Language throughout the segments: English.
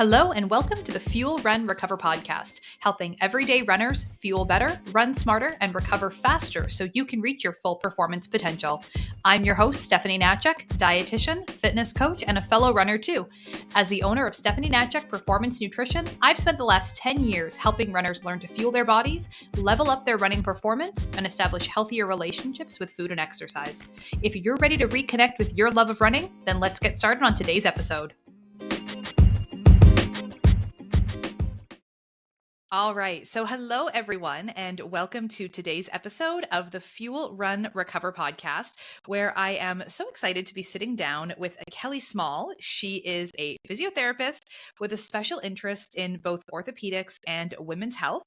Hello and welcome to the Fuel, Run, Recover podcast, helping everyday runners fuel better, run smarter, and recover faster so you can reach your full performance potential. I'm your host, Stephanie Natchek, dietitian, fitness coach, and a fellow runner too. As the owner of Stephanie Natchek Performance Nutrition, I've spent the last 10 years helping runners learn to fuel their bodies, level up their running performance, and establish healthier relationships with food and exercise. If you're ready to reconnect with your love of running, then let's get started on today's episode. All right. So hello, everyone, and welcome to today's episode of the Fuel, Run, Recover podcast, where I am so excited to be sitting down with Kelly Small. She is a physiotherapist with a special interest in both orthopedics and women's health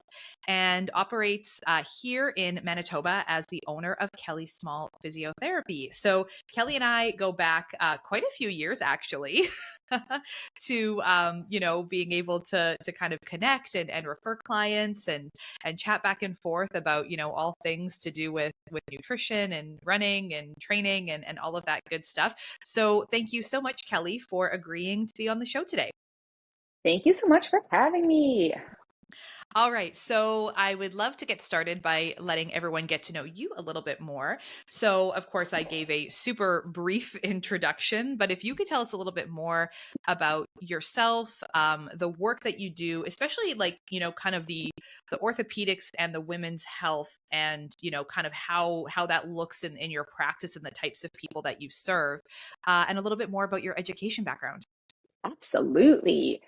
and operates here in Manitoba as the owner of Kelly Small Physiotherapy. So Kelly and I go back quite a few years, actually. to being able to kind of connect and refer clients and chat back and forth about all things to do with nutrition and running and training and all of that good stuff. So thank you so much, Kelly, for agreeing to be on the show today. Thank you so much for having me. All right. So I would love to get started by letting everyone get to know you a little bit more. So, of course, I gave a super brief introduction, but if you could tell us a little bit more about yourself, the work that you do, especially kind of the orthopedics and the women's health and, kind of how that looks in your practice and the types of people that you serve, and a little bit more about your education background. Absolutely.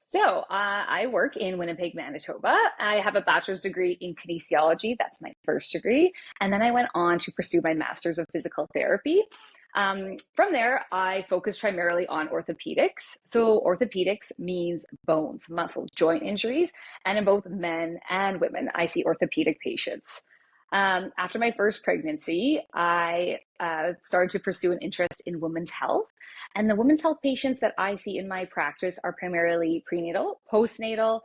So I work in Winnipeg, Manitoba. I have a bachelor's degree in kinesiology. That's my first degree. And then I went on to pursue my master's of physical therapy. From there, I focused primarily on orthopedics. So orthopedics means bones, muscle, joint injuries. And in both men and women, I see orthopedic patients. After my first pregnancy, I started to pursue an interest in women's health. And the women's health patients that I see in my practice are primarily prenatal, postnatal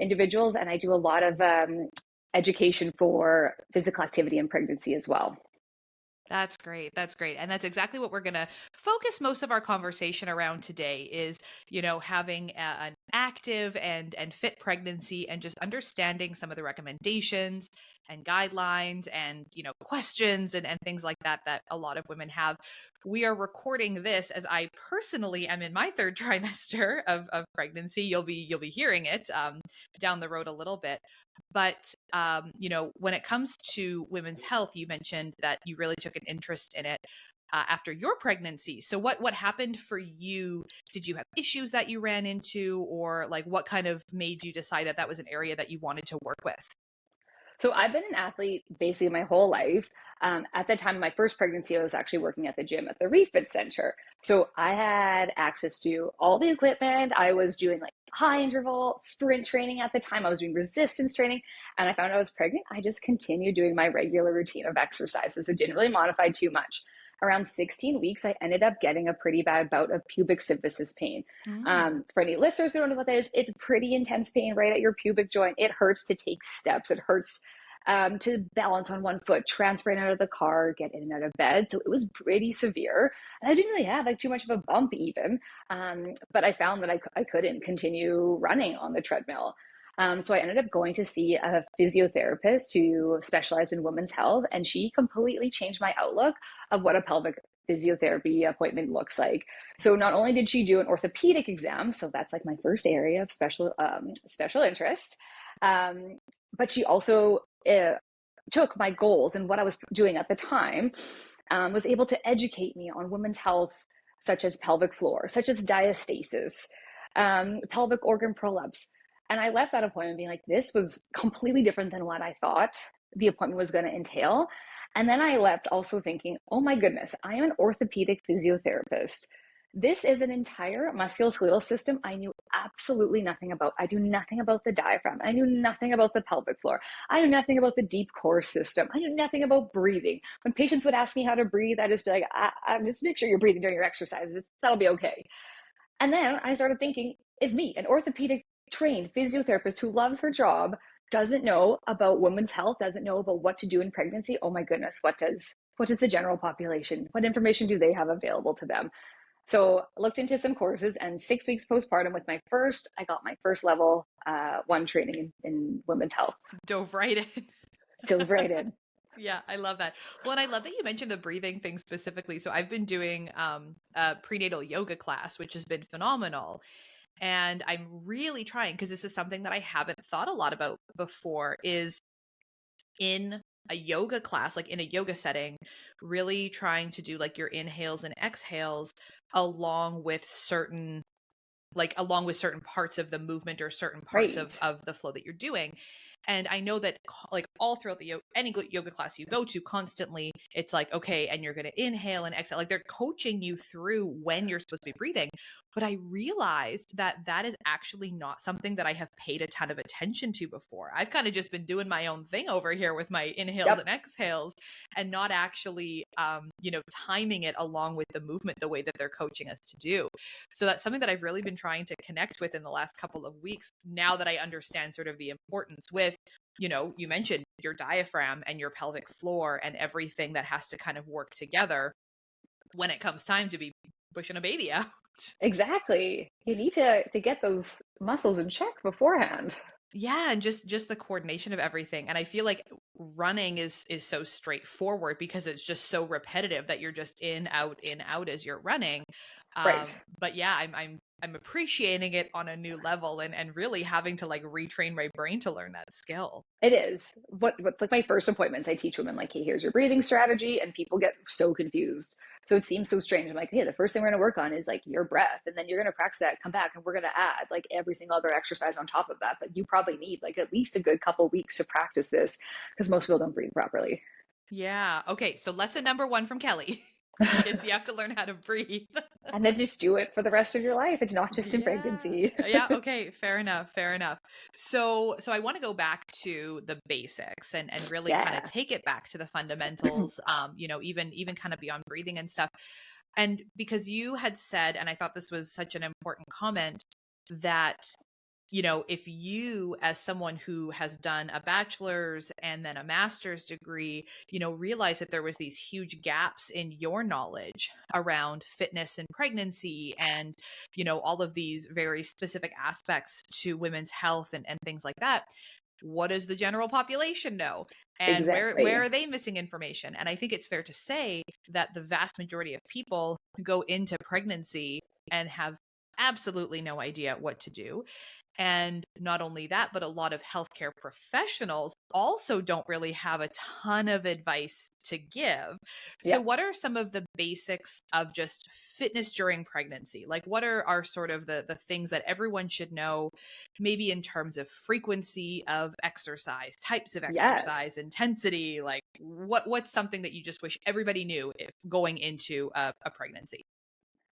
individuals, and I do a lot of education for physical activity in pregnancy as well. That's great. That's great. And that's exactly what we're going to focus most of our conversation around today is, having an active and fit pregnancy and just understanding some of the recommendations and guidelines and, questions and things like that a lot of women have. We are recording this as I personally am in my third trimester of pregnancy. You'll be hearing it down the road a little bit. But, when it comes to women's health, you mentioned that you really took an interest in it after your pregnancy. So what happened for you? Did you have issues that you ran into, or what kind of made you decide that was an area that you wanted to work with? So I've been an athlete basically my whole life. At the time of my first pregnancy, I was actually working at the gym at the Refit Center. So I had access to all the equipment. I was doing high interval sprint training at the time. I was doing resistance training, and I found I was pregnant. I just continued doing my regular routine of exercises. So didn't really modify too much. Around 16 weeks, I ended up getting a pretty bad bout of pubic symphysis pain. For any listeners who don't know what that is, it's pretty intense pain right at your pubic joint. It hurts to take steps. It hurts to balance on one foot, transfer in and out of the car, get in and out of bed. So it was pretty severe. And I didn't really have too much of a bump even, but I found that I couldn't continue running on the treadmill. So I ended up going to see a physiotherapist who specialized in women's health, and she completely changed my outlook of what a pelvic physiotherapy appointment looks like. So not only did she do an orthopedic exam, so that's my first area of special interest, but she also took my goals and what I was doing at the time, was able to educate me on women's health, such as pelvic floor, such as diastasis, pelvic organ prolapse. And I left that appointment being this was completely different than what I thought the appointment was going to entail. And then I left also thinking, oh my goodness, I am an orthopedic physiotherapist. This is an entire musculoskeletal system I knew absolutely nothing about. I knew nothing about the diaphragm. I knew nothing about the pelvic floor. I knew nothing about the deep core system. I knew nothing about breathing. When patients would ask me how to breathe, I'd just be I just make sure you're breathing during your exercises. That'll be okay. And then I started thinking, if me, an orthopedic trained physiotherapist who loves her job, doesn't know about women's health, doesn't know about what to do in pregnancy, oh my goodness, what does the general population, what information do they have available to them? So looked into some courses, and 6 weeks postpartum with my first, I got my first level one training in women's health. Dove right in. Dove right in. Yeah, I love that. Well, and I love that you mentioned the breathing thing specifically. So I've been doing a prenatal yoga class, which has been phenomenal. And I'm really trying, because this is something that I haven't thought a lot about before, is in a yoga class, like in a yoga setting, really trying to do like your inhales and exhales along with certain parts of the movement or certain parts Right. of the flow that you're doing. And I know that like all throughout the any yoga class you go to, constantly it's like, okay, and you're going to inhale and exhale, like they're coaching you through when you're supposed to be breathing. But I realized that that is actually not something that I have paid a ton of attention to before. I've kind of just been doing my own thing over here with my inhales Yep. and exhales, and not actually timing it along with the movement the way that they're coaching us to do. So that's something that I've really been trying to connect with in the last couple of weeks, now that I understand sort of the importance with, you mentioned your diaphragm and your pelvic floor and everything that has to kind of work together when it comes time to be pushing a baby out. Exactly. You need to get those muscles in check beforehand. Yeah, and just the coordination of everything. And I feel like running is so straightforward because it's just so repetitive that you're just in out as you're running. Right. But yeah, I'm appreciating it on a new level, and really having to like retrain my brain to learn that skill. It is. What's like my first appointments, I teach women like, hey, here's your breathing strategy, and people get so confused. So it seems so strange. I'm like, hey, the first thing we're gonna work on is like your breath, and then you're gonna practice that, come back, and we're gonna add like every single other exercise on top of that. But you probably need like at least a good couple weeks to practice this because most people don't breathe properly. Yeah. Okay. So lesson number one from Kelly is you have to learn how to breathe. And then just do it for the rest of your life. It's not just in Yeah. pregnancy. Yeah. Okay. Fair enough. Fair enough. So I want to go back to the basics and really kind of Yeah. take it back to the fundamentals. Even kind of beyond breathing and stuff. And because you had said, and I thought this was such an important comment, that if you, as someone who has done a bachelor's and then a master's degree, realize that there was these huge gaps in your knowledge around fitness and pregnancy and, all of these very specific aspects to women's health and things like that. What does the general population know? And where Exactly. are they missing information? And I think it's fair to say that the vast majority of people go into pregnancy and have absolutely no idea what to do. And not only that, but a lot of healthcare professionals also don't really have a ton of advice to give. So, Yeah. what are some of the basics of just fitness during pregnancy? Like, what are sort of the things that everyone should know, maybe in terms of frequency of exercise, types of exercise, Yes. intensity? Like, what's something that you just wish everybody knew if going into a pregnancy?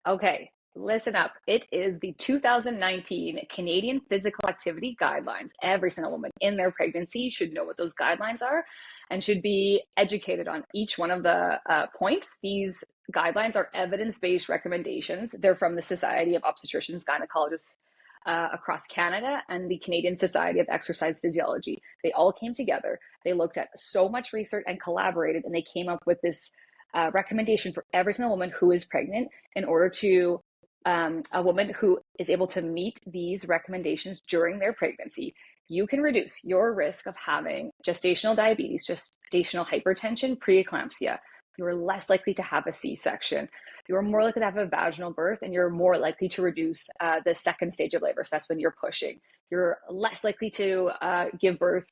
Okay, listen up. It is the 2019 Canadian Physical Activity Guidelines. Every single woman in their pregnancy should know what those guidelines are and should be educated on each one of the points. These guidelines are evidence-based recommendations. They're from the Society of Obstetricians Gynecologists across Canada and the Canadian Society of Exercise Physiology. They all came together. They looked at so much research and collaborated, and they came up with this recommendation for every single woman who is pregnant in order to a woman who is able to meet these recommendations during their pregnancy, you can reduce your risk of having gestational diabetes, gestational hypertension, preeclampsia. You're less likely to have a C-section. You're more likely to have a vaginal birth, and you're more likely to reduce the second stage of labor. So that's when you're pushing. You're less likely to give birth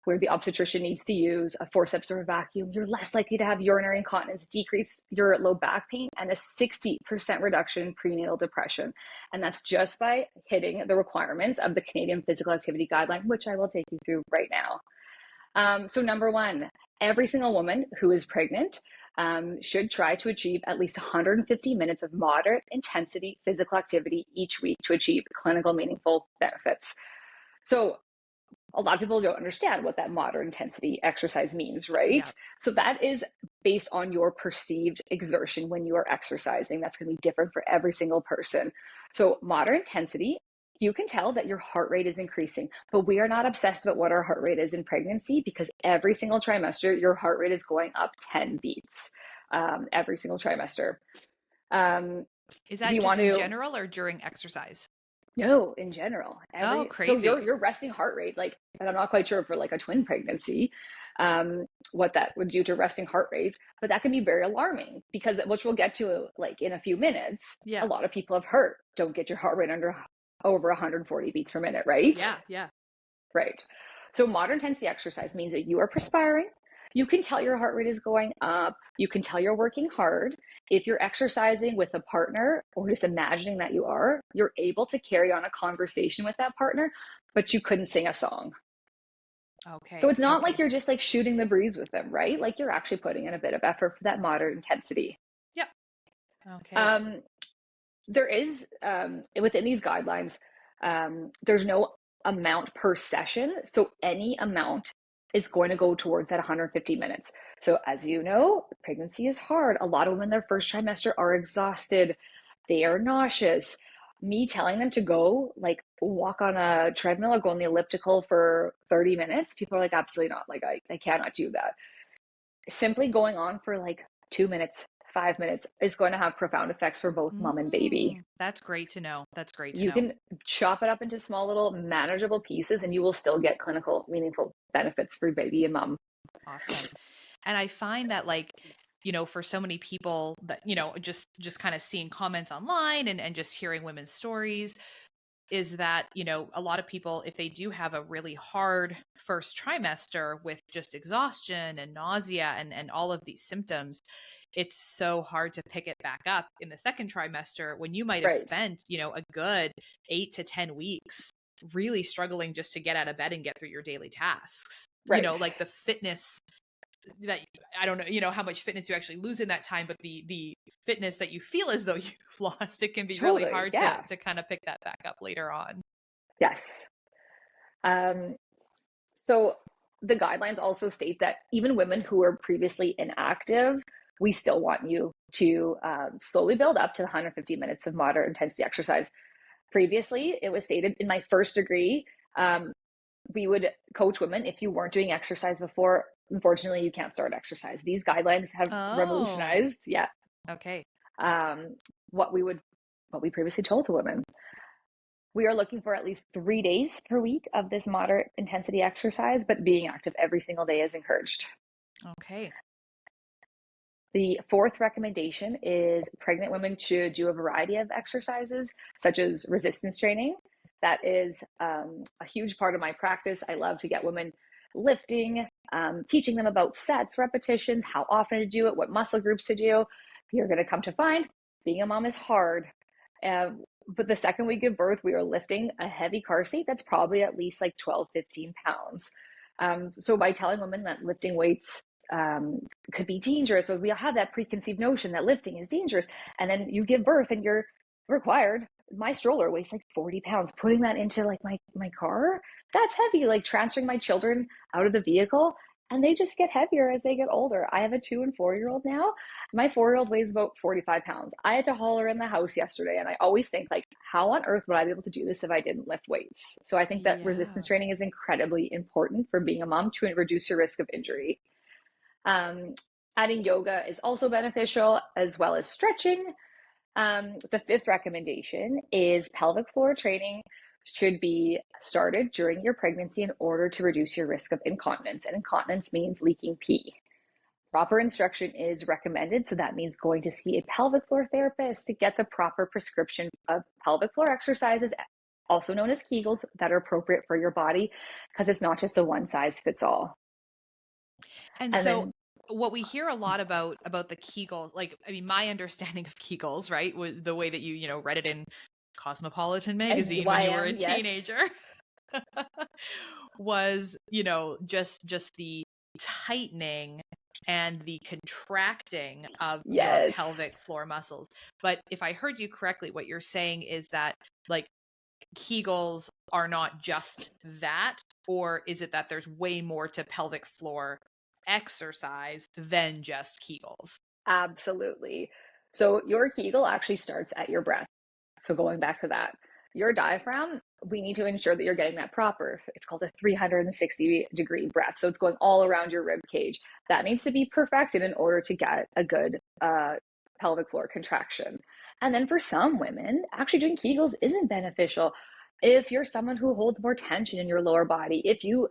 where the obstetrician needs to use a forceps or a vacuum. You're less likely to have urinary incontinence, decrease your low back pain, and a 60% reduction in prenatal depression. And that's just by hitting the requirements of the Canadian Physical Activity Guideline, which I will take you through right now. So number one, every single woman who is pregnant should try to achieve at least 150 minutes of moderate intensity physical activity each week to achieve clinical meaningful benefits. So a lot of people don't understand what that moderate intensity exercise means, right? Yeah. So that is based on your perceived exertion when you are exercising. That's going to be different for every single person. So moderate intensity, you can tell that your heart rate is increasing, but we are not obsessed about what our heart rate is in pregnancy because every single trimester, your heart rate is going up 10 beats every single trimester. Is If that you just want in to, general or during exercise? no, in general, Oh, so crazy. your resting heart rate, like, and I'm not quite sure for like a twin pregnancy, what that would do to resting heart rate, but that can be very alarming because, which we'll get to like in a few minutes, a Yeah. lot of people have heard, don't get your heart rate under over 140 beats per minute, right? Yeah. Yeah. Right. So moderate intensity exercise means that you are perspiring. You can tell your heart rate is going up. You can tell you're working hard. If you're exercising with a partner or just imagining that you are, you're able to carry on a conversation with that partner, but you couldn't sing a song. So Okay. it's not like Okay. you're just like shooting the breeze with them, right? Like you're actually putting in a bit of effort for that moderate intensity. Yep. Okay. Um, there is within these guidelines, there's no amount per session, so any amount is going to go towards that 150 minutes. So as you know, pregnancy is hard. A lot of women their first trimester are exhausted, they are nauseous. Me telling them to go like walk on a treadmill or go on the elliptical for 30 minutes, people are like, absolutely not. Like I cannot do that. Simply going on for like 2 minutes, 5 minutes is going to have profound effects for both mom and baby. That's great to know. That's great to You know. can chop it up into small little manageable pieces and you will still get clinical meaningful benefits for baby and mom. Awesome. And I find that like, for so many people that, just kind of seeing comments online and just hearing women's stories is that, a lot of people, if they do have a really hard first trimester with just exhaustion and nausea and all of these symptoms, it's so hard to pick it back up in the second trimester when you might have Right. spent, a good 8 to 10 weeks really struggling just to get out of bed and get through your daily tasks. Right. Like the fitness that I don't know, how much fitness you actually lose in that time, but the fitness that you feel as though you've lost, it can be really Totally. hard Yeah. to kind of pick that back up later on. Yes. Um, so the guidelines also state that even women who are previously inactive, we still want you to slowly build up to the 150 minutes of moderate intensity exercise. Previously, it was stated in my first degree, we would coach women if you weren't doing exercise before, unfortunately, you can't start exercise. These guidelines have Oh, revolutionized, yeah, okay. um, what we previously told to women. We are looking for at least 3 days per week of this moderate intensity exercise, but being active every single day is encouraged. Okay. The fourth recommendation is pregnant women should do a variety of exercises, such as resistance training. That is a huge part of my practice. I love to get women lifting, teaching them about sets, repetitions, how often to do it, what muscle groups to do. You're going to come to find being a mom is hard. But the second we give birth, we are lifting a heavy car seat that's probably at least like 12, 15 pounds. So by telling women that lifting weights could be dangerous, so we have that preconceived notion that lifting is dangerous, and then you give birth and you're required, my stroller weighs like 40 pounds, putting that into like my car, that's heavy. Like transferring my children out of the vehicle, and they just get heavier as they get older. I have a 2 and 4 year old now. My 4 year old weighs about 45 pounds. I had to haul her in the house yesterday, and I always think like, how on earth would I be able to do this if I didn't lift weights? So I think that resistance Yeah. training is incredibly important for being a mom to reduce your risk of injury. um, Adding yoga is also beneficial, as well as stretching. The fifth recommendation is pelvic floor training should be started during your pregnancy in order to reduce your risk of incontinence. And incontinence means leaking pee. Proper instruction is recommended. So that means going to see a pelvic floor therapist to get the proper prescription of pelvic floor exercises, also known as Kegels, that are appropriate for your body, because it's not just a one size fits all. And And so then, what we hear a lot about the Kegels, like I mean, my understanding of Kegels, right, was the way that you read it in Cosmopolitan and magazine when you were a YM, yes, teenager was, just the tightening and the contracting of your yes. pelvic floor muscles. But if I heard you correctly, what you're saying is that like Kegels are not just that, or is it that there's way more to pelvic floor exercise than just Kegels? Absolutely. So your Kegel actually starts at your breath. So going back to that, your diaphragm, we need to ensure that you're getting that proper. It's called a 360-degree breath. So it's going all around your rib cage. That needs to be perfected in order to get a good pelvic floor contraction. And then for some women, actually doing Kegels isn't beneficial. If you're someone who holds more tension in your lower body, if you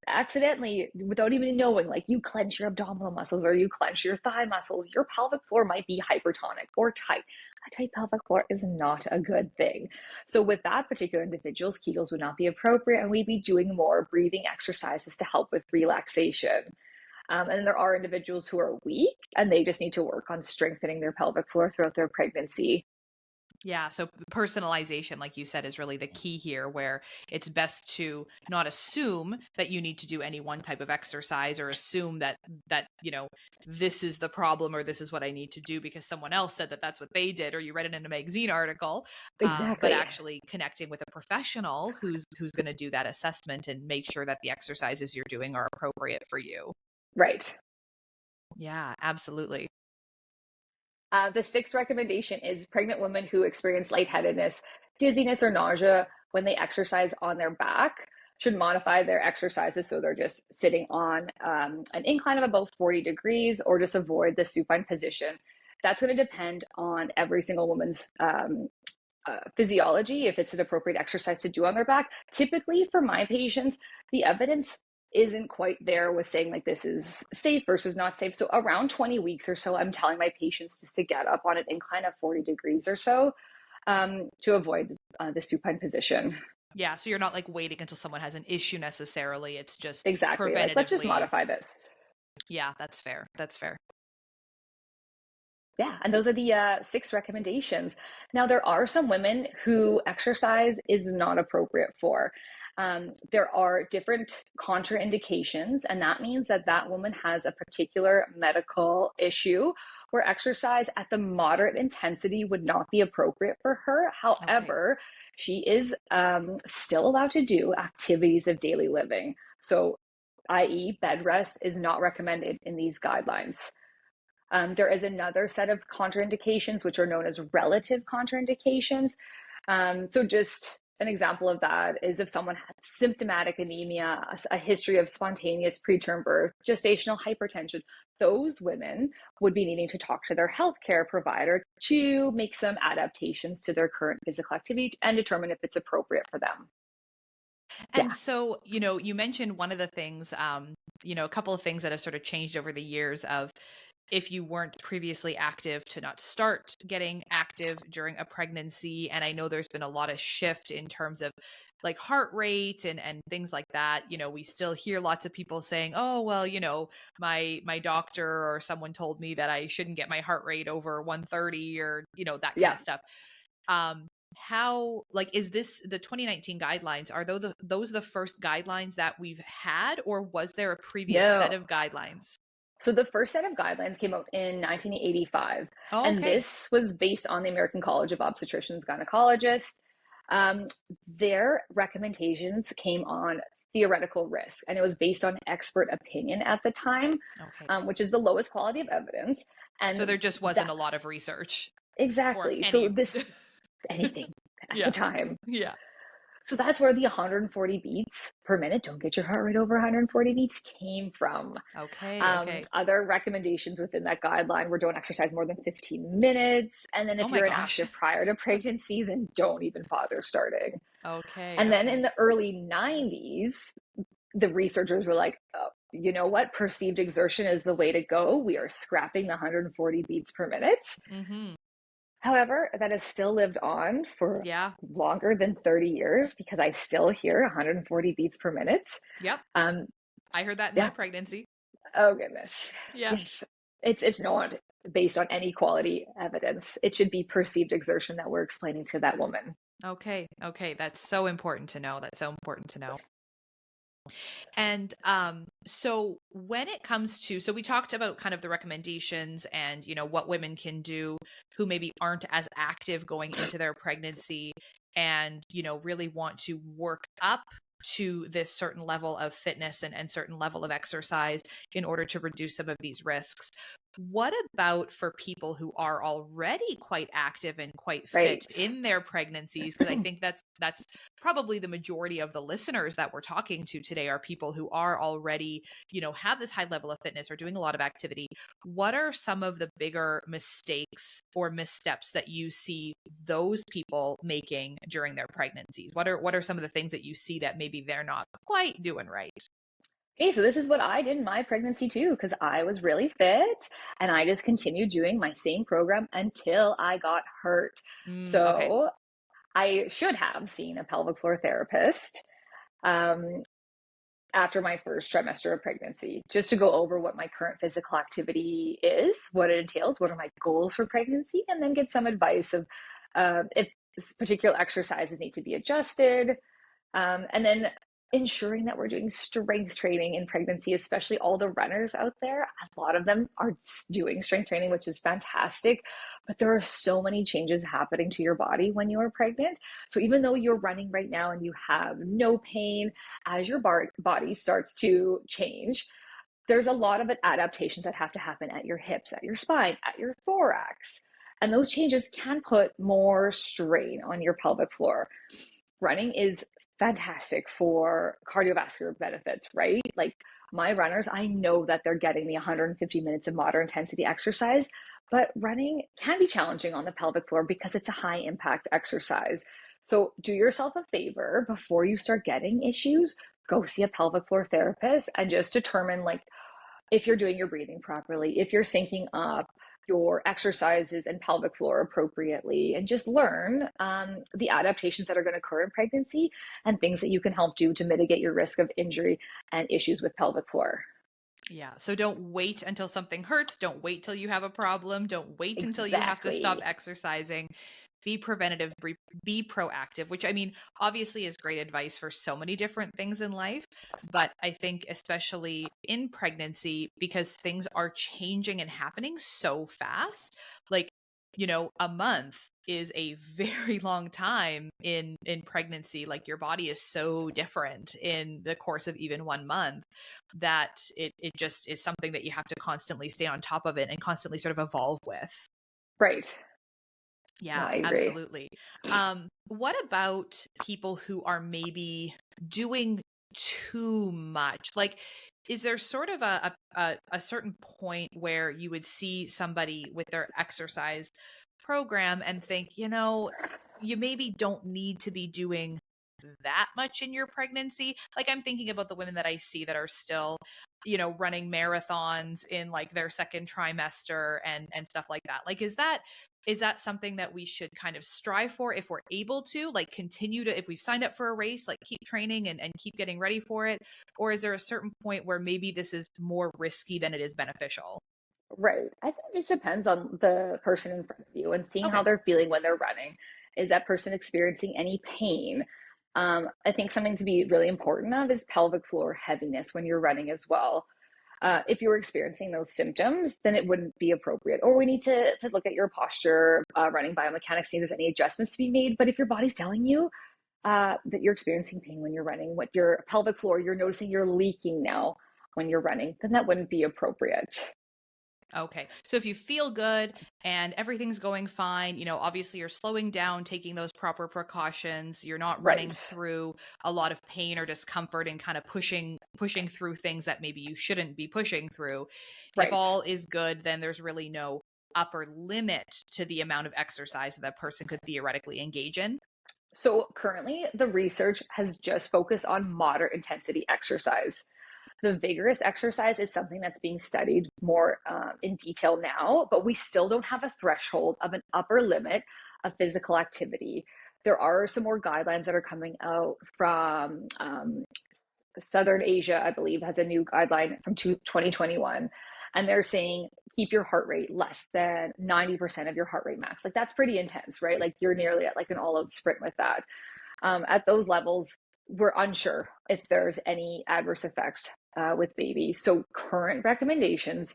accidentally, without even knowing, like you clench your abdominal muscles or you clench your thigh muscles, your pelvic floor might be hypertonic or tight. A tight pelvic floor is not a good thing. So with that particular individuals, Kegels would not be appropriate, and we'd be doing more breathing exercises to help with relaxation. And there are individuals who are weak and they just need to work on strengthening their pelvic floor throughout their pregnancy. Yeah, so personalization, like you said, is really the key here, where it's best to not assume that you need to do any one type of exercise, or assume that this is the problem, or this is what I need to do because someone else said that that's what they did, or you read it in a magazine article. But Exactly. actually connecting with a professional who's going to do that assessment and make sure that the exercises you're doing are appropriate for you. Right. Yeah, absolutely. The sixth recommendation is pregnant women who experience lightheadedness, dizziness, or nausea when they exercise on their back should modify their exercises so they're just sitting on an incline of about 40 degrees or just avoid the supine position. That's going to depend on every single woman's physiology, if it's an appropriate exercise to do on their back. Typically, for my patients, the evidence isn't quite there with saying like this is safe versus not safe. So around 20 weeks or so, I'm telling my patients just to get up on an incline of 40 degrees or so to avoid the supine position. Yeah, so you're not like waiting until someone has an issue necessarily. It's just Exactly. Like, let's just preventatively. modify this. Yeah, that's fair. That's fair. Yeah, and those are the six recommendations. Now, there are some women who exercise is not appropriate for. There are different contraindications, and that means that that woman has a particular medical issue where exercise at the moderate intensity would not be appropriate for her. Okay. However, she is still allowed to do activities of daily living. So, i.e., bed rest is not recommended in these guidelines. There is another set of contraindications, which are known as relative contraindications. So, just an example of that is if someone has symptomatic anemia, a history of spontaneous preterm birth, gestational hypertension, those women would be needing to talk to their healthcare provider to make some adaptations to their current physical activity and determine if it's appropriate for them. And Yeah. so, you mentioned one of the things, a couple of things that have sort of changed over the years of if you weren't previously active to not start getting active during a pregnancy. And I know there's been a lot of shift in terms of like heart rate and things like that. We still hear lots of people saying, oh, well, my doctor or someone told me that I shouldn't get my heart rate over 130 or, that kind Yeah. of stuff. How, like, is this the 2019 guidelines? Are those the first guidelines that we've had, or was there a previous set No. of guidelines? So the first set of guidelines came out in 1985, Oh, and okay. this was based on the American College of Obstetricians Gynecologists. Their recommendations came on theoretical risk, and it was based on expert opinion at the time, Okay. which is the lowest quality of evidence. So there And just wasn't that a lot of research or exactly. So any. this anything at the Yeah. time. Yeah. So that's where the 140 beats per minute, don't get your heart rate over 140 beats, came from. Okay. Okay. Other recommendations within that guideline were don't exercise more than 15 minutes. And then Oh if my you're gosh. inactive prior to pregnancy, then don't even bother starting. Okay. And then in Okay. the early 90s, the researchers were like, oh, you know what? Perceived exertion is the way to go. We are scrapping the 140 beats per minute. Mm-hmm. However, that has still lived on for Yeah. longer than 30 years because I still hear 140 beats per minute. Yep. Um, I heard that in my yeah. pregnancy. Oh goodness. Yeah. Yes. It's not based on any quality evidence. It should be perceived exertion that we're explaining to that woman. Okay. Okay. That's so important to know. That's so important to know. And so when it comes to, so we talked about kind of the recommendations and, what women can do who maybe aren't as active going into their pregnancy and, really want to work up to this certain level of fitness and certain level of exercise in order to reduce some of these risks. What about for people who are already quite active and quite fit Right. in their pregnancies? Because I think that's probably the majority of the listeners that we're talking to today are people who are already, have this high level of fitness or doing a lot of activity. What are some of the bigger mistakes or missteps that you see those people making during their pregnancies? What are some of the things that you see that maybe they're not quite doing right? Hey, so this is what I did in my pregnancy too, because I was really fit and I just continued doing my same program until I got hurt. Okay. So I should have seen a pelvic floor therapist um, after my first trimester of pregnancy, just to go over what my current physical activity is, what it entails, what are my goals for pregnancy, and then get some advice of if particular exercises need to be adjusted, and then ensuring that we're doing strength training in pregnancy, especially all the runners out there. A lot of them are doing strength training, which is fantastic. But there are so many changes happening to your body when you are pregnant. So even though you're running right now and you have no pain, as your body starts to change, there's a lot of adaptations that have to happen at your hips, at your spine, at your thorax. And those changes can put more strain on your pelvic floor. Running is fantastic for cardiovascular benefits, right? Like my runners, I know that they're getting the 150 minutes of moderate intensity exercise, but running can be challenging on the pelvic floor because it's a high impact exercise. So do yourself a favor before you start getting issues, go see a pelvic floor therapist and just determine like if you're doing your breathing properly, if you're syncing up your exercises and pelvic floor appropriately, and just learn the adaptations that are going to occur in pregnancy and things that you can help do to mitigate your risk of injury and issues with pelvic floor. Yeah. So don't wait until something hurts. Don't wait till you have a problem. Don't wait until you have to stop Exactly. exercising. Be preventative, be proactive, which I mean, obviously is great advice for so many different things in life. But I think, especially in pregnancy, because things are changing and happening so fast, like, a month is a very long time in pregnancy. Like your body is so different in the course of even 1 month that it just is something that you have to constantly stay on top of it and constantly sort of evolve with. Right. No, Yeah, I agree. absolutely. What about people who are maybe doing too much? Like, is there sort of a certain point where you would see somebody with their exercise program and think, you maybe don't need to be doing that much in your pregnancy? Like, I'm thinking about the women that I see that are still, running marathons in like their second trimester and stuff like that. Like, is that something that we should kind of strive for if we're able to, like, continue to, if we've signed up for a race, like keep training and keep getting ready for it? Or is there a certain point where maybe this is more risky than it is beneficial? Right. I think it just depends on the person in front of you and seeing how Okay. they're feeling when they're running. Is that person experiencing any pain? I think something to be really important of is pelvic floor heaviness when you're running as well. If you're experiencing those symptoms, then it wouldn't be appropriate. Or we need to look at your posture, running biomechanics, see if there's any adjustments to be made. But if your body's telling you that you're experiencing pain when you're running, what your pelvic floor, you're noticing you're leaking now when you're running, then that wouldn't be appropriate. Okay. So if you feel good and everything's going fine, obviously you're slowing down, taking those proper precautions, you're not running Right, through a lot of pain or discomfort and kind of pushing through things that maybe you shouldn't be pushing through. If right. all is good, then there's really no upper limit to the amount of exercise that person could theoretically engage in. So currently, the research has just focused on moderate intensity exercise. The vigorous exercise is something that's being studied more in detail now, but we still don't have a threshold of an upper limit of physical activity. There are some more guidelines that are coming out from Southern Asia, I believe, has a new guideline from 2021. And they're saying keep your heart rate less than 90% of your heart rate max. Like that's pretty intense, right? Like you're nearly at like an all out sprint with that. At those levels, we're unsure if there's any adverse effects with babies. So current recommendations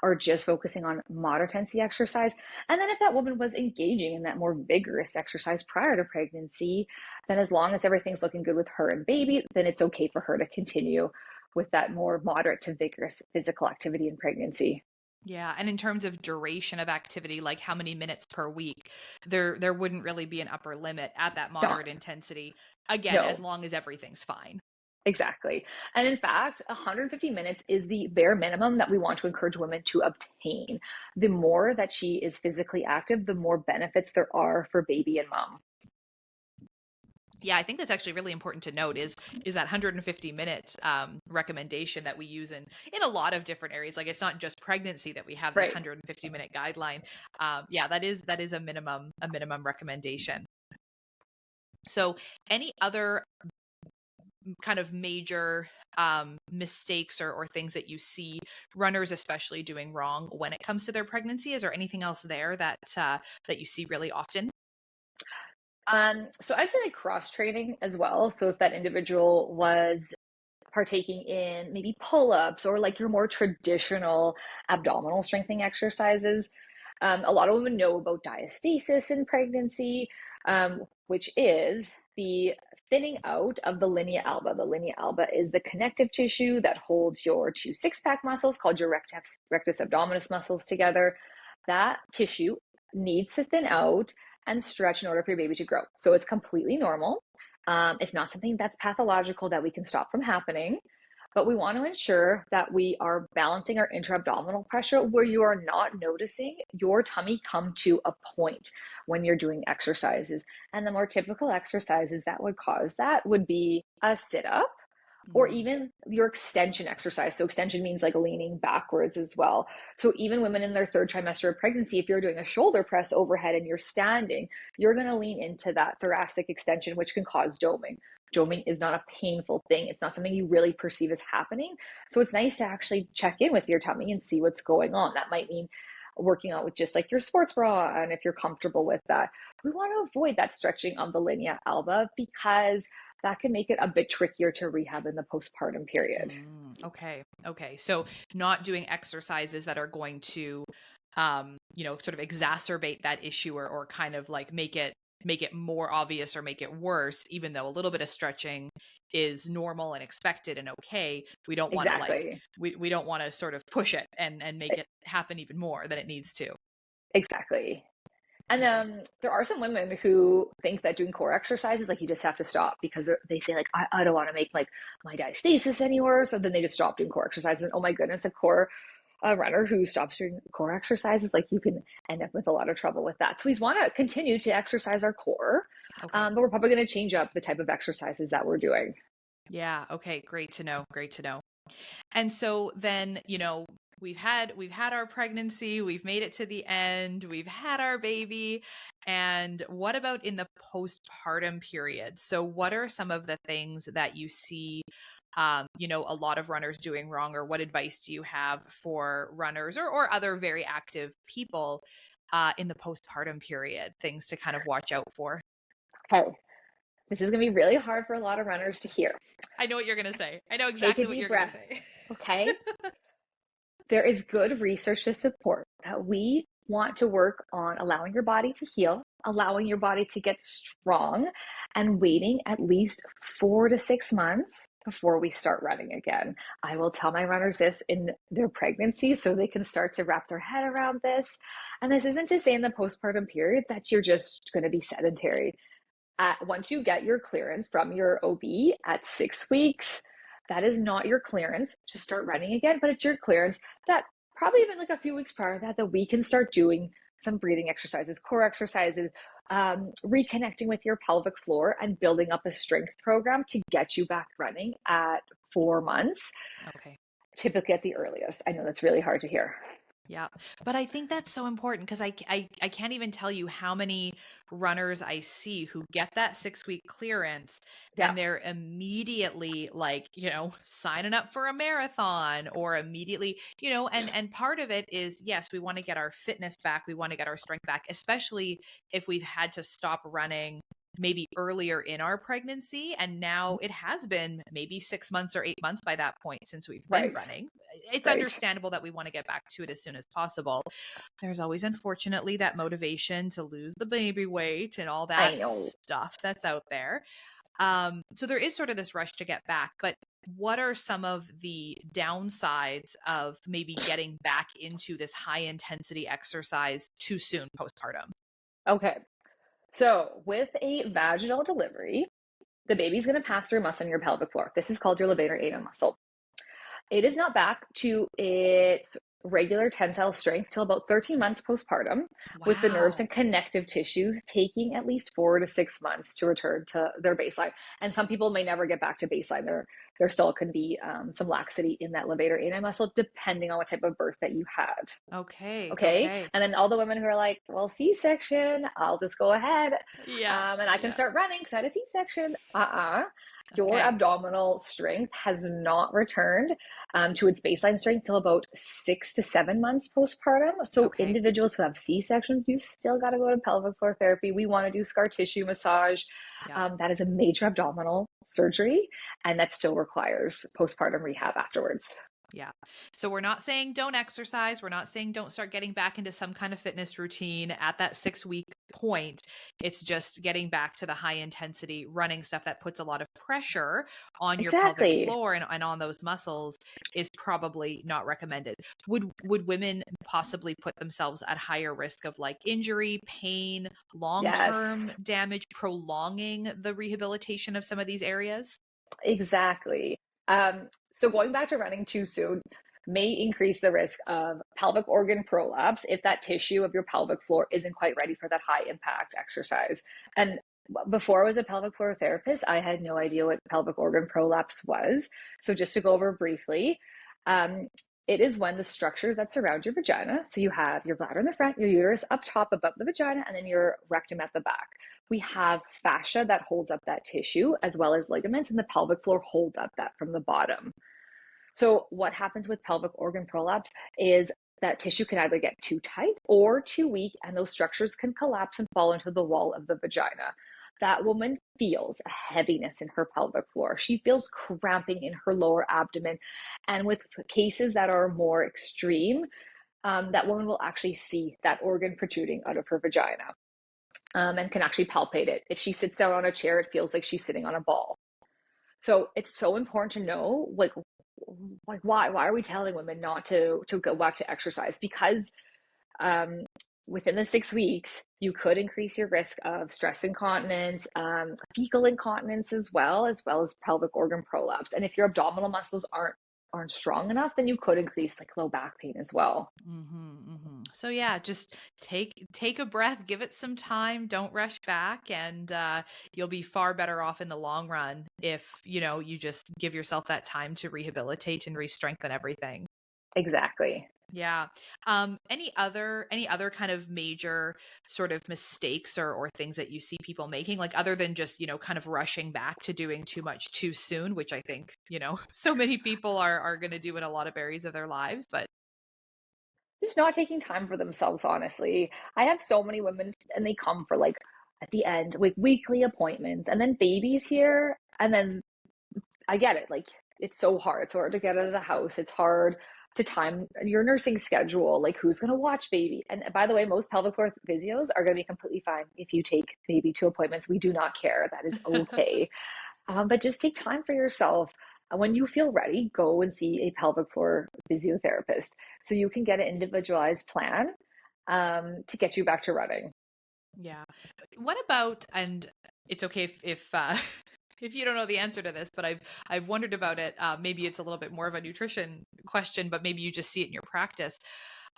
are just focusing on moderate intensity exercise. And then if that woman was engaging in that more vigorous exercise prior to pregnancy, then as long as everything's looking good with her and baby, then it's okay for her to continue with that more moderate to vigorous physical activity in pregnancy. Yeah, and in terms of duration of activity, like how many minutes per week, there wouldn't really be an upper limit at that No, moderate intensity. Again, as no. long as everything's fine. Exactly. And in fact, 150 minutes is the bare minimum that we want to encourage women to obtain. The more that she is physically active, the more benefits there are for baby and mom. Yeah, I think that's actually really important to note is that 150-minute recommendation that we use in a lot of different areas. Like it's not just pregnancy that we have this Right. 150-minute guideline. Yeah, that is a minimum recommendation. So, any other kind of major mistakes or things that you see runners especially doing wrong when it comes to their pregnancy? Is there anything else there that that you see really often? So I'd say like cross training as well. So if that individual was partaking in maybe pull-ups or like your more traditional abdominal strengthening exercises. A lot of women know about diastasis in pregnancy, which is the thinning out of the linea alba. The linea alba is the connective tissue that holds your two six-pack muscles called your rectus abdominis muscles together. That tissue needs to thin out and stretch in order for your baby to grow. So it's completely normal. It's not something that's pathological that we can stop from happening, but we want to ensure that we are balancing our intra-abdominal pressure where you are not noticing your tummy come to a point when you're doing exercises. And the more typical exercises that would cause that would be a sit-up or Mm. even your extension exercise. So extension means like leaning backwards as well. So even women in their third trimester of pregnancy, if you're doing a shoulder press overhead and you're standing, you're going to lean into that thoracic extension, which can cause doming. Doming is not a painful thing. It's not something you really perceive as happening. So it's nice to actually check in with your tummy and see what's going on. That might mean working out with just like your sports bra, and if you're comfortable with that. We want to avoid that stretching of the linea alba because that can make it a bit trickier to rehab in the postpartum period. Okay. Okay. So not doing exercises that are going to, sort of exacerbate that issue or kind of like make it more obvious or make it worse, even though a little bit of stretching is normal and expected and okay. We don't want to like Exactly. we don't want to sort of push it and make it happen even more than it needs to. Exactly. And Okay. there are some women who think that doing core exercises, like you just have to stop because they say like, I don't want to make like my diastasis any worse. So then they just stop doing core exercises. And oh my goodness, a core runner who stops doing core exercises, like you can end up with a lot of trouble with that. So we want to continue to exercise our core, Okay. but we're probably going to change up the type of exercises that we're doing. Yeah. Okay. Great to know. Great to know. And so then, we've had our pregnancy, we've made it to the end, we've had our baby, and what about in the postpartum period? So what are some of the things that you see a lot of runners doing wrong, or what advice do you have for runners or other very active people in the postpartum period, things to kind of watch out for? Okay, this is going to be really hard for a lot of runners to hear. I know what you're going to say. I know Take a exactly what deep you're going to breath. say. Okay. There is good research to support that we want to work on allowing your body to heal, allowing your body to get strong, and waiting at least 4 to 6 months before we start running again. I will tell my runners this in their pregnancy so they can start to wrap their head around this. And this isn't to say in the postpartum period that you're just going to be sedentary. Once you get your clearance from your OB at 6 weeks, that is not your clearance to start running again, but it's your clearance that probably even like a few weeks prior to that, that we can start doing some breathing exercises, core exercises, reconnecting with your pelvic floor and building up a strength program to get you back running at 4 months, Okay. typically at the earliest. I know that's really hard to hear. Yeah. But I think that's so important because I can't even tell you how many runners I see who get that 6 week clearance Yeah, and they're immediately like, signing up for a marathon or immediately, and part of it is, yes, we want to get our fitness back. We want to get our strength back, especially if we've had to stop running maybe earlier in our pregnancy. And now it has been maybe 6 months or 8 months by that point since we've been right, running. It's right. understandable that we want to get back to it as soon as possible. There's always, unfortunately, that motivation to lose the baby weight and all I that know. stuff that's out there. So there is sort of this rush to get back. But what are some of the downsides of maybe getting back into this high intensity exercise too soon postpartum? Okay. So with a vaginal delivery, the baby's going to pass through a muscle in your pelvic floor. This is called your levator ana muscle. It is not back to its regular tensile strength till about 13 months postpartum, with the nerves Wow. and connective tissues taking at least 4 to 6 months to return to their baseline. And some people may never get back to baseline. There still can be some laxity in that levator ani muscle, depending on what type of birth that you had. Okay. Okay. Okay. And then all the women who are like, well, C-section, I'll just go ahead Yeah. and I can Yeah. start running because I had a C-section. Your Okay. abdominal strength has not returned to its baseline strength till about 6 to 7 months postpartum. So Okay. individuals who have C-sections, you still got to go to pelvic floor therapy. We want to do scar tissue massage. Yeah. That is a major abdominal surgery, and that still requires postpartum rehab afterwards. Yeah. So we're not saying don't exercise. We're not saying don't start getting back into some kind of fitness routine at that 6 week point. It's just getting back to the high intensity running stuff that puts a lot of pressure on your pelvic Exactly. floor and on those muscles is probably not recommended. Would women possibly put themselves at higher risk of like injury, pain, long-term Yes. damage, prolonging the rehabilitation of some of these areas? Exactly. So going back to running too soon may increase the risk of pelvic organ prolapse if that tissue of your pelvic floor isn't quite ready for that high impact exercise. And before I was a pelvic floor therapist, I had no idea what pelvic organ prolapse was. So just to go over briefly, um, it is when the structures that surround your vagina, so you have your bladder in the front, your uterus up top above the vagina, and then your rectum at the back. We have fascia that holds up that tissue, as well as ligaments, and the pelvic floor holds up that from the bottom. So, what happens with pelvic organ prolapse is that tissue can either get too tight or too weak, and those structures can collapse and fall into the wall of the vagina. That woman feels a heaviness in her pelvic floor. She feels cramping in her lower abdomen. And with cases that are more extreme, that woman will actually see that organ protruding out of her vagina and can actually palpate it. If she sits down on a chair, it feels like she's sitting on a ball. So it's so important to know, like why are we telling women not to go back to exercise? Because um, within the 6 weeks, you could increase your risk of stress incontinence, fecal incontinence as well as pelvic organ prolapse. And if your abdominal muscles aren't strong enough, then you could increase like low back pain as well. So yeah, just take a breath, give it some time, don't rush back, and you'll be far better off in the long run if you just give yourself that time to rehabilitate and re-strengthen everything. Exactly. Yeah. Any other kind of major sort of mistakes or things that you see people making, like other than just, kind of rushing back to doing too much too soon, which I think, so many people are going to do in a lot of areas of their lives, but Just not taking time for themselves, honestly. I have so many women and they come for like at the end, like weekly appointments and then babies here. And then I get it. Like it's so hard. It's hard to get out of the house. It's hard to time your nursing schedule. Like who's going to watch baby? And by the way, most pelvic floor physios are going to be completely fine if you take baby to appointments. We do not care. That is okay. But just take time for yourself. When you feel ready, go and see a pelvic floor physiotherapist so you can get an individualized plan to get you back to running. yeah. What about, and it's okay if if you don't know the answer to this, but I've wondered about it. Maybe it's a little bit more of a nutrition question, but maybe you just see it in your practice.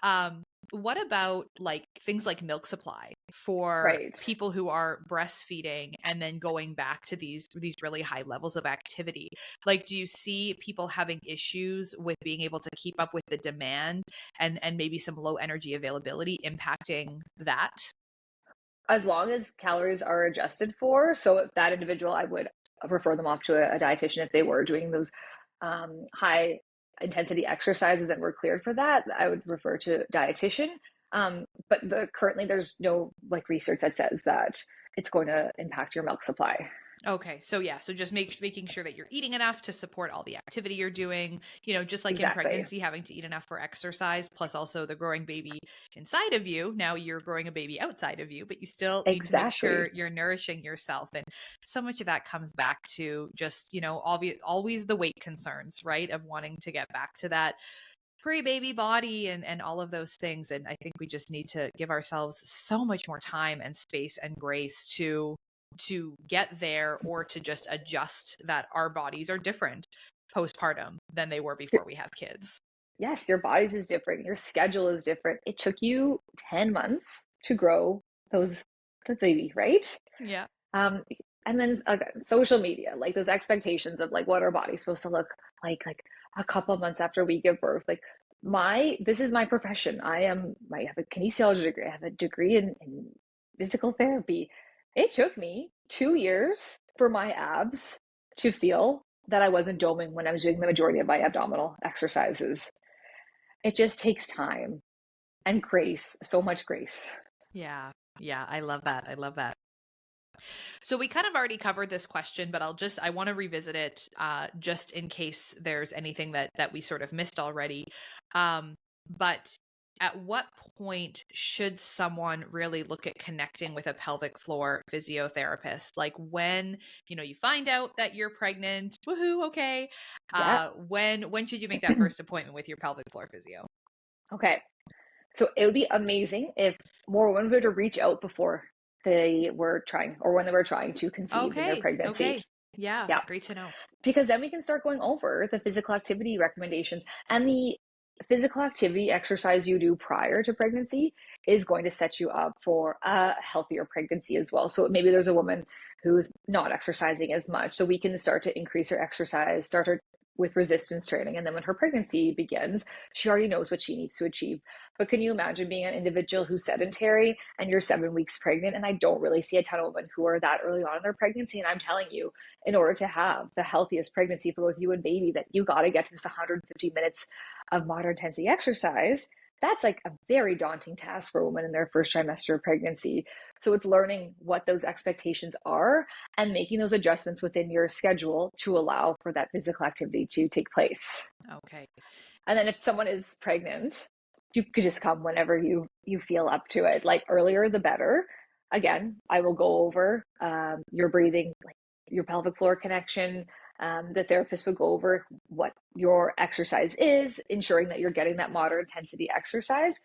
Um, what about like things like milk supply for Right. people who are breastfeeding and then going back to these really high levels of activity? Like, do you see people having issues with being able to keep up with the demand and maybe some low energy availability impacting that? As long as calories are adjusted for, so if that individual, I would refer them off to a dietitian if they were doing those high intensity exercises and were cleared for that. I would refer to dietitian. But currently there's no like research that says that it's going to impact your milk supply. Okay. So yeah, so just making sure that you're eating enough to support all the activity you're doing, just like in Exactly. pregnancy, having to eat enough for exercise, plus also the growing baby inside of you. Now you're growing a baby outside of you, but you still need to make Exactly. sure you're nourishing yourself. And so much of that comes back to just, always the weight concerns, right? Of wanting to get back to that pre-baby body and all of those things. And I think we just need to give ourselves so much more time and space and grace to get there, or to just adjust that our bodies are different postpartum than they were before we have kids. Yes, your bodies is different, your schedule is different. It took you 10 months to grow the baby, right? Yeah. Um, and then social media, like those expectations of like what our body's supposed to look like a couple of months after we give birth. Like this is my profession. I have a kinesiology degree. I have a degree in physical therapy. It took me 2 years for my abs to feel that I wasn't doming when I was doing the majority of my abdominal exercises. It just takes time and grace, so much grace. Yeah. Yeah. I love that. I love that. So we kind of already covered this question, but I want to revisit it just in case there's anything that we sort of missed already. But at what point should someone really look at connecting with a pelvic floor physiotherapist? Like when, you find out that you're pregnant, woohoo, okay. Yeah. When should you make that first appointment with your pelvic floor physio? Okay. So it would be amazing if more women were to reach out before they were trying or when they were trying to conceive in their Okay. pregnancy. Okay. Yeah. Yeah. Great to know. Because then we can start going over the physical activity recommendations, and the physical activity exercise you do prior to pregnancy is going to set you up for a healthier pregnancy as well. So maybe there's a woman who's not exercising as much, so we can start to increase her exercise, start her with resistance training, and then when her pregnancy begins, she already knows what she needs to achieve. But can you imagine being an individual who's sedentary and you're 7 weeks pregnant? And I don't really see a ton of women who are that early on in their pregnancy, and I'm telling you, in order to have the healthiest pregnancy for both you and baby, that you got to get to this 150 minutes of moderate intensity exercise. That's like a very daunting task for a woman in their first trimester of pregnancy. So it's learning what those expectations are and making those adjustments within your schedule to allow for that physical activity to take place. Okay. And then if someone is pregnant, you could just come whenever you feel up to it. Like earlier, the better. Again, I will go over your breathing, like your pelvic floor connection. The therapist would go over what your exercise is, ensuring that you're getting that moderate intensity exercise.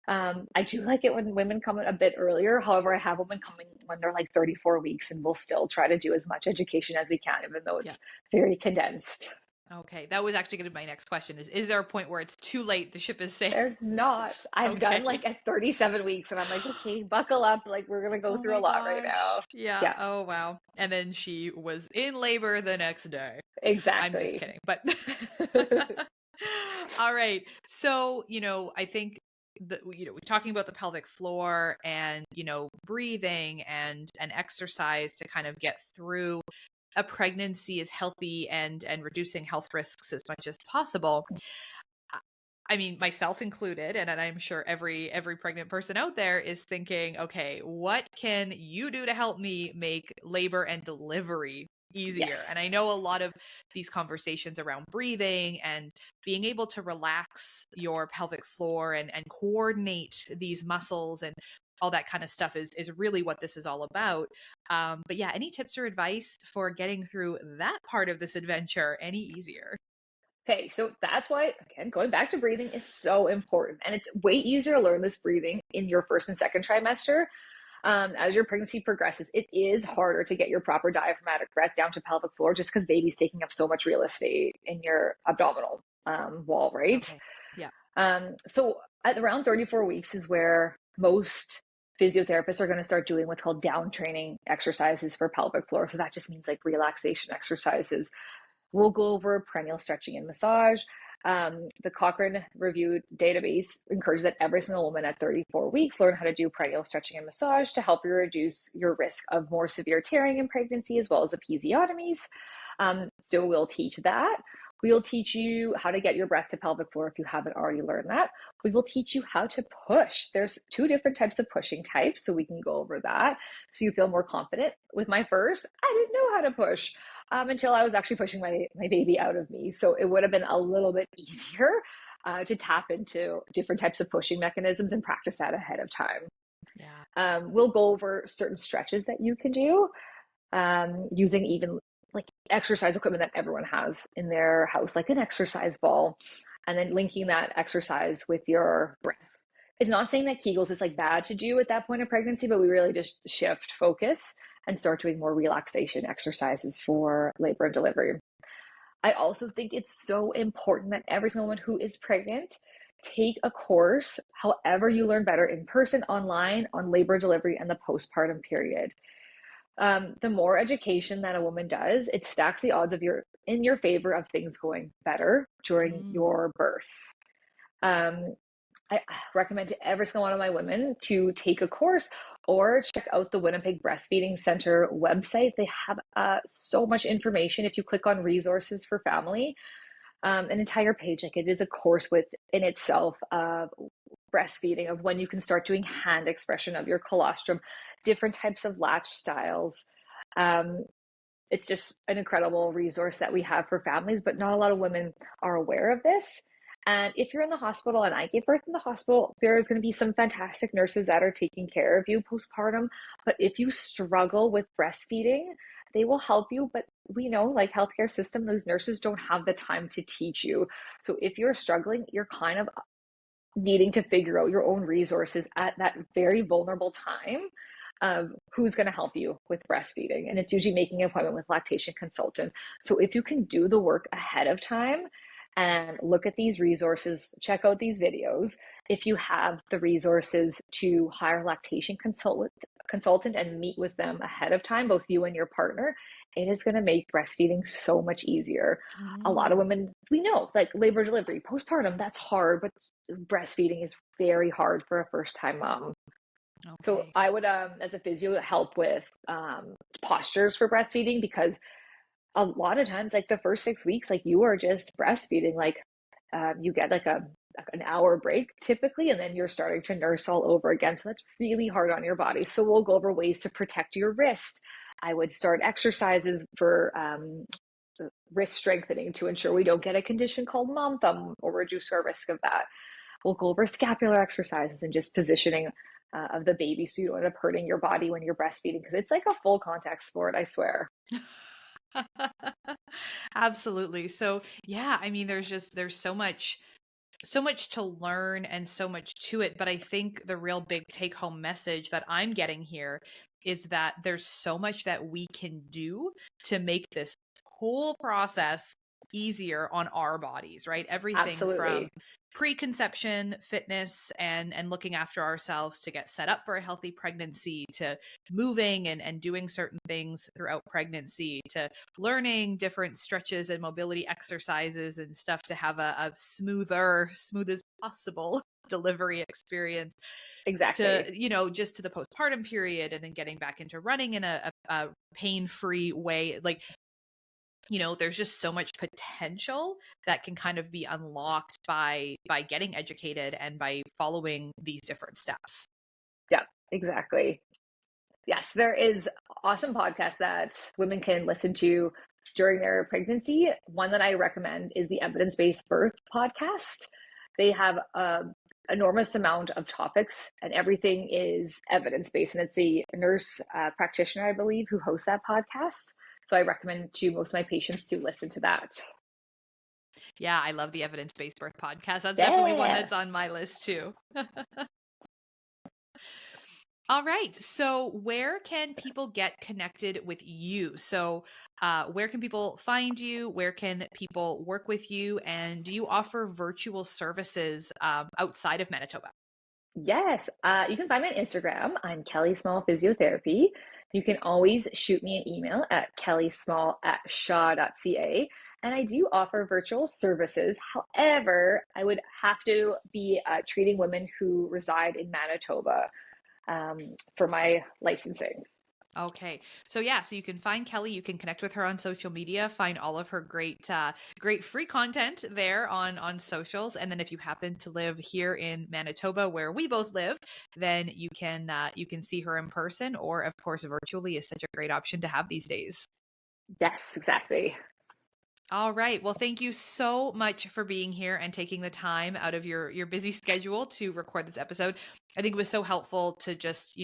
I do like it when women come a bit earlier. However, I have women coming when they're like 34 weeks, and we'll still try to do as much education as we can, even though Yeah. it's very condensed. Okay, that was actually going to be my next question is there a point where it's too late, the ship is sailed? There's not. I've Okay. done like at 37 weeks, and I'm like, okay, buckle up. Like, we're going to go Oh through my a lot right gosh. now. Yeah. Yeah, Oh wow. And then she was in labor the next day. I'm just exactly. kidding. But all right. So, I think that we're talking about the pelvic floor and, breathing and exercise to kind of get through a pregnancy is healthy and reducing health risks as much as possible. I mean, myself included, and I'm sure every pregnant person out there is thinking, okay, what can you do to help me make labor and delivery easier? Yes. And I know a lot of these conversations around breathing and being able to relax your pelvic floor and coordinate these muscles and all that kind of stuff is really what this is all about. But yeah, any tips or advice for getting through that part of this adventure any easier? Okay, so that's why, again, going back to breathing is so important. And it's way easier to learn this breathing in your first and second trimester. As your pregnancy progresses, it is harder to get your proper diaphragmatic breath down to pelvic floor just because baby's taking up so much real estate in your abdominal wall, right? Okay. Yeah. So at around 34 weeks is where most physiotherapists are going to start doing what's called down training exercises for pelvic floor. So that just means like relaxation exercises. We'll go over perineal stretching and massage. The Cochrane Reviewed database encourages that every single woman at 34 weeks learn how to do perineal stretching and massage to help you reduce your risk of more severe tearing in pregnancy as well as episiotomies. So we'll teach that. We will teach you how to get your breath to pelvic floor if you haven't already learned that. We will teach you how to push. There's 2 different types of pushing types, so we can go over that so you feel more confident. With my first, I didn't know how to push until I was actually pushing my baby out of me. So it would have been a little bit easier to tap into different types of pushing mechanisms and practice that ahead of time. Yeah. We'll go over certain stretches that you can do using even like exercise equipment that everyone has in their house, like an exercise ball, and then linking that exercise with your breath. It's not saying that Kegels is like bad to do at that point of pregnancy, but we really just shift focus and start doing more relaxation exercises for labor and delivery. I also think it's so important that every single woman who is pregnant take a course, however you learn better, in person, online, on labor and delivery and the postpartum period. The more education that a woman does, it stacks the odds of in your favor of things going better during Mm. your birth. Um, I recommend to every single one of my women to take a course or check out the Winnipeg Breastfeeding Center website. They have so much information. If you click on resources for family, an entire page, like it is a course within itself of breastfeeding, of when you can start doing hand expression of your colostrum, different types of latch styles. It's just an incredible resource that we have for families, but not a lot of women are aware of this. And if you're in the hospital, and I gave birth in the hospital, there's going to be some fantastic nurses that are taking care of you postpartum. But if you struggle with breastfeeding, they will help you. But we know, like healthcare system, those nurses don't have the time to teach you. So if you're struggling, you're kind of needing to figure out your own resources at that very vulnerable time of who's going to help you with breastfeeding. And it's usually making an appointment with lactation consultant. So if you can do the work ahead of time and look at these resources, check out these videos. If you have the resources to hire a lactation consultant and meet with them ahead of time, both you and your partner, it is going to make breastfeeding so much easier. A lot of Mm. women, we know, like labor delivery, postpartum, that's hard, but breastfeeding is very hard for a first time mom. So Okay. I would, as a physio, help with postures for breastfeeding, because a lot of times, like the first 6 weeks, like you are just breastfeeding, like you get like an hour break typically, and then you're starting to nurse all over again. So that's really hard on your body. So we'll go over ways to protect your wrist. I would start exercises for wrist strengthening to ensure we don't get a condition called mom thumb or reduce our risk of that. We'll go over scapular exercises and just positioning of the baby so you don't end up hurting your body when you're breastfeeding, because it's like a full contact sport, I swear. Absolutely. So, yeah, I mean there's so much to learn and so much to it, but I think the real big take home message that I'm getting here is that there's so much that we can do to make this whole process easier on our bodies, right? Everything from Absolutely. preconception, fitness, and looking after ourselves to get set up for a healthy pregnancy, to moving and doing certain things throughout pregnancy, to learning different stretches and mobility exercises and stuff to have a smooth as possible delivery experience, to, Exactly. just to the postpartum period, and then getting back into running in a pain-free way. Like, there's just so much potential that can kind of be unlocked by getting educated and by following these different steps. Yeah, exactly. Yes, there is awesome podcasts that women can listen to during their pregnancy. One that I recommend is the Evidence-Based Birth podcast. They have an enormous amount of topics, and everything is evidence-based. And it's a nurse practitioner, I believe, who hosts that podcast. So I recommend to most of my patients to listen to that. Yeah, I love the evidence-based birth podcast. That's definitely one Yeah. that's on my list too. All right. So, where can people get connected with you? So, where can people find you? Where can people work with you? And do you offer virtual services outside of Manitoba? Yes, you can find me on Instagram. I'm Kelly Small Physiotherapy. You can always shoot me an email at kellysmall@shaw.ca. And I do offer virtual services. However, I would have to be treating women who reside in Manitoba for my licensing. Okay. So yeah, so you can find Kelly, you can connect with her on social media, find all of her great free content there on socials. And then if you happen to live here in Manitoba where we both live, then you can see her in person, or of course virtually is such a great option to have these days. Yes, exactly. All right. Well, thank you so much for being here and taking the time out of your busy schedule to record this episode. I think it was so helpful to just,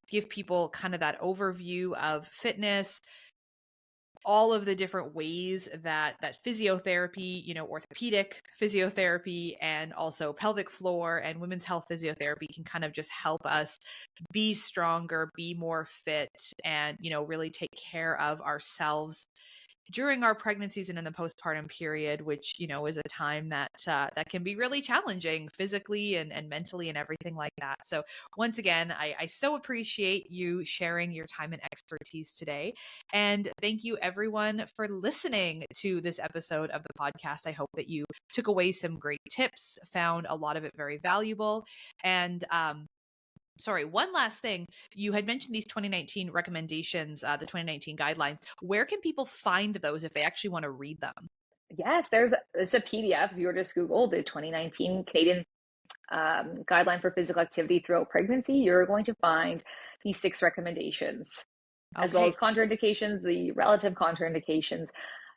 give people kind of that overview of fitness, all of the different ways that physiotherapy, orthopedic physiotherapy and also pelvic floor and women's health physiotherapy can kind of just help us be stronger, be more fit, and, really take care of ourselves during our pregnancies and in the postpartum period, which, is a time that can be really challenging physically and mentally and everything like that. So once again, I so appreciate you sharing your time and expertise today. And thank you everyone for listening to this episode of the podcast. I hope that you took away some great tips, found a lot of it very valuable. And sorry, one last thing. You had mentioned these 2019 recommendations, the 2019 guidelines. Where can people find those if they actually want to read them? Yes, there's a PDF. If you were to just Google the 2019 Canadian guideline for physical activity throughout pregnancy, you're going to find these 6 recommendations, as well Okay. as contraindications, the relative contraindications,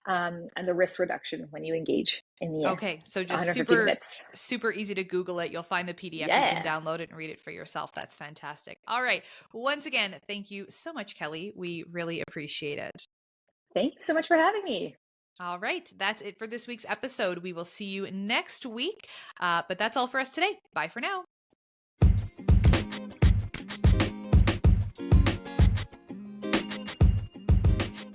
and the risk reduction when you engage in the Okay. So just 150 minutes. super easy to Google it. You'll find the PDF. You can Yeah. download it and read it for yourself. That's fantastic. All right. Once again, thank you so much, Kelly. We really appreciate it. Thank you so much for having me. All right. That's it for this week's episode. We will see you next week. But that's all for us today. Bye for now.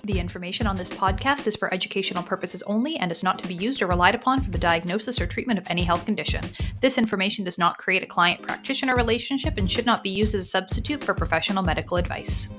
The information on this podcast is for educational purposes only and is not to be used or relied upon for the diagnosis or treatment of any health condition. This information does not create a client-practitioner relationship and should not be used as a substitute for professional medical advice.